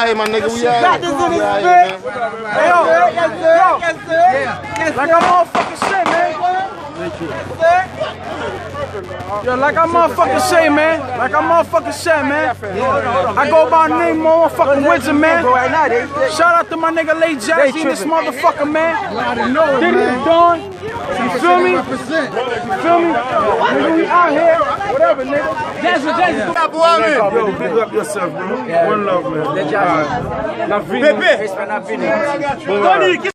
out here, my nigga. We out Got this in his bed. Hey, yo. Like I'm motherfucking shit, man. Yo, like I motherfucking say, man. Like I motherfucking say, man. I go by the name motherfucking Wizard, man. Shout out to my nigga Lay Jazzy and this motherfucker, man. Diddy the Dawn. You feel me? You feel me? Nigga, we out here. Whatever, nigga. Jazzy. Yo, big up yourself, bro. One love, man. Na Vini.